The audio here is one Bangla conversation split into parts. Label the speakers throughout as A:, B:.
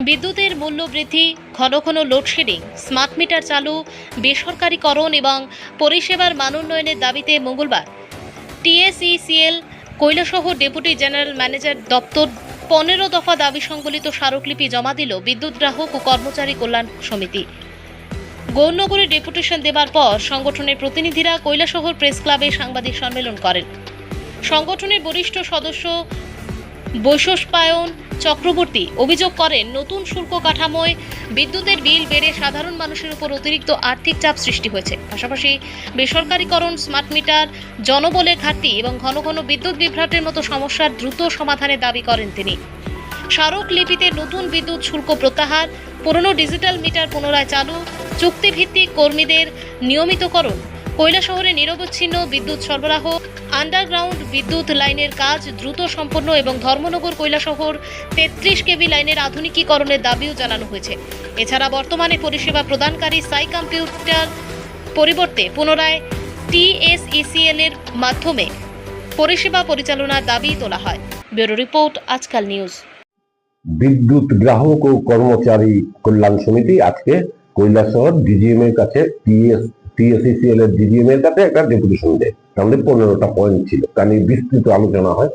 A: বিদ্যুতের মূল্য বৃদ্ধি, ঘন ঘন লোডশেডিং, স্মার্ট মিটার চালু, বেসরকারীকরণ এবং পরিষেবার মানোন্নয়নের দাবিতে মঙ্গলবার টিএসইসিএল কৈলাসহর ডেপুটি জেনারেল ম্যানেজার দপ্তর 15 দফা দাবি সংবলিত স্মারকলিপি জমা দিল বিদ্যুৎ গ্রাহক ও কর্মচারী কল্যাণ সমিতি। গৌরনগরে ডেপুটেশন দেবার পর সংগঠনের প্রতিনিধিরা কৈলাসহর প্রেস ক্লাবে সাংবাদিক সম্মেলন করেন। সংগঠনের বরিষ্ঠ সদস্য বৈশোষ্পায়ন চক্রবর্তী অভিযোগ করেন, নতুন শুল্ক কাঠামোয় বিদ্যুতের বিল বেড়ে সাধারণ মানুষের উপর অতিরিক্ত আর্থিক চাপ সৃষ্টি হয়েছে। পাশাপাশি বেসরকারীকরণ, স্মার্ট মিটার, জনবলের ঘাটতি এবং ঘন ঘন বিদ্যুৎ বিভ্রাটের মতো সমস্যার দ্রুত সমাধানের দাবি করেন তিনি। স্মারকলিপিতে নতুন বিদ্যুৎ শুল্ক প্রত্যাহার, পুরনো ডিজিটাল মিটার পুনরায় চালু, চুক্তিভিত্তিক কর্মীদের নিয়মিতকরণ, কৈলাসহরে নিরবচ্ছিন্ন বিদ্যুৎ সরবরাহ, আন্ডারগ্রাউন্ড বিদ্যুৎ লাইনের কাজ দ্রুত সম্পন্ন এবং ধর্মনগর কৈলাসহর 33 কেভি লাইনের আধুনিকীকরণের দাবিও জানানো হয়েছে। এছাড়া বর্তমানে পরিষেবা প্রদানকারী সাই কম্পিউটার পরিবর্তে পুনরায় টিএসইসিএল এর মাধ্যমে পরিষেবা পরিচালনার দাবি তোলা হয়। ব্যুরো রিপোর্ট, আজকাল নিউজ।
B: বিদ্যুৎ গ্রাহক ও কর্মচারী কল্যাণ সমিতি আজকে কৈলাসহর ডিজিএম এর কাছে টিএসইসিএল এর ডিজিএম এর কাছে একটা ডেপুটেশন দেয়। আমাদের 15টা পয়েন্ট ছিল, তা নিয়ে বিস্তৃত আলোচনা হয়।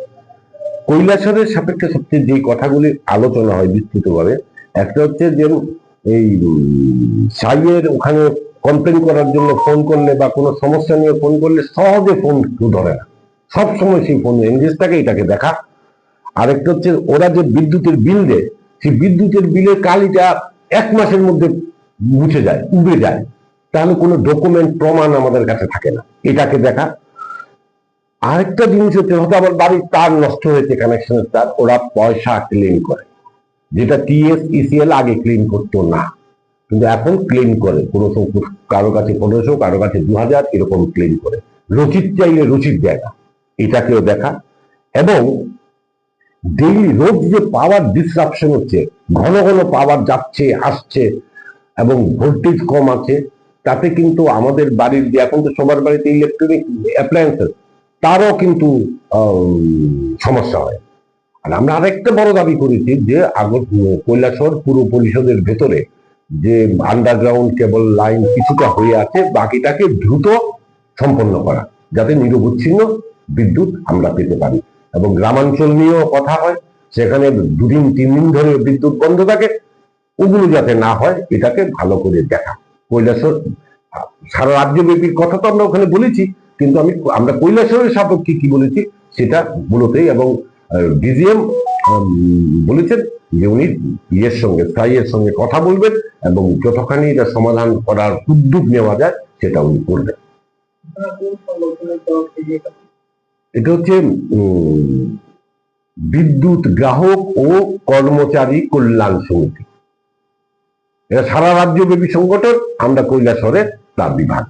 B: কৈলাসহরের সাপেক্ষে সবচেয়ে যে কথাগুলি আলোচনা হয় বিস্তৃতভাবে, একটা হচ্ছে যে এই সাইয়ের ওখানে কমপ্লেন করার জন্য ফোন করলে বা কোনো সমস্যা নিয়ে ফোন করলে সহজে ফোন কেউ ধরে না, সবসময় সেই ফোন এনগেজ থাকে, এটাকে দেখা। আরেকটা হচ্ছে ওরা যে বিদ্যুতের বিল দেয়, সেই বিদ্যুতের বিলের কালিটা 1 মাসের মধ্যে মুছে যায়, উবে যায়, তাহলে কোনো ডকুমেন্ট প্রমাণ আমাদের কাছে থাকে না, এটাকে দেখা। আরেকটা জিনিস হচ্ছে, হয়তো আমার বাড়ির তার নষ্ট হয়েছে, কানেকশনের তার, ওরা পয়সা ক্লেম করে, যেটা টিএসইসিএল আগে ক্লেম করতো না, কিন্তু এখন ক্লেম করে। কোনো কারো কাছে 1500, কারো কাছে 2000, এরকম ক্লেম করে। রসিদ চাইলে রসিদ দেখা, এটাকেও দেখা। এবং ডেইলি রোজ যে পাওয়ার ডিসরাপশন হচ্ছে, ঘন ঘন পাওয়ার যাচ্ছে আসছে এবং ভোল্টেজ কম আছে, তাতে কিন্তু আমাদের বাড়ির যে এখন তো সবার বাড়িতে ইলেকট্রনিক অ্যাপ্লায়েন্সেস, তারও কিন্তু সমস্যা হয়। আর আমরা আরেকটা বড় দাবি করেছি যে কৈলাসহর পুর পরিষদের ভেতরে যে আন্ডারগ্রাউন্ড কেবল লাইন কিছুটা হয়ে আছে, বাকিটাকে দ্রুত সম্পন্ন করা, যাতে নিরবচ্ছিন্ন বিদ্যুৎ আমরা পেতে পারি। এবং গ্রামাঞ্চল নিয়েও কথা হয়, সেখানে 2 দিন 3 দিন ধরে বিদ্যুৎ বন্ধ থাকে, ওগুলো যাতে না হয়, এটাকে ভালো করে দেখা। কৈলাসহর সারা রাজ্যব্যাপীর কথা তো আমরা ওখানে বলেছি, কিন্তু আমরা কৈলাসহরের সাপেক্ষে কি বলেছি সেটা মূলতই। এবং ডিজিএম বলেছেন যে উনি সাইয়ের সঙ্গে কথা বলবেন এবং যতখানি এটা সমাধান করার উদ্যোগ নেওয়া যায় সেটা উনি করবেন। এটা হচ্ছে বিদ্যুৎ গ্রাহক ও কর্মচারী কল্যাণ সমিতি, এটা সারা রাজ্যব্যাপী সংগঠন, আমরা কৈলাসহরের তার বিভাগ।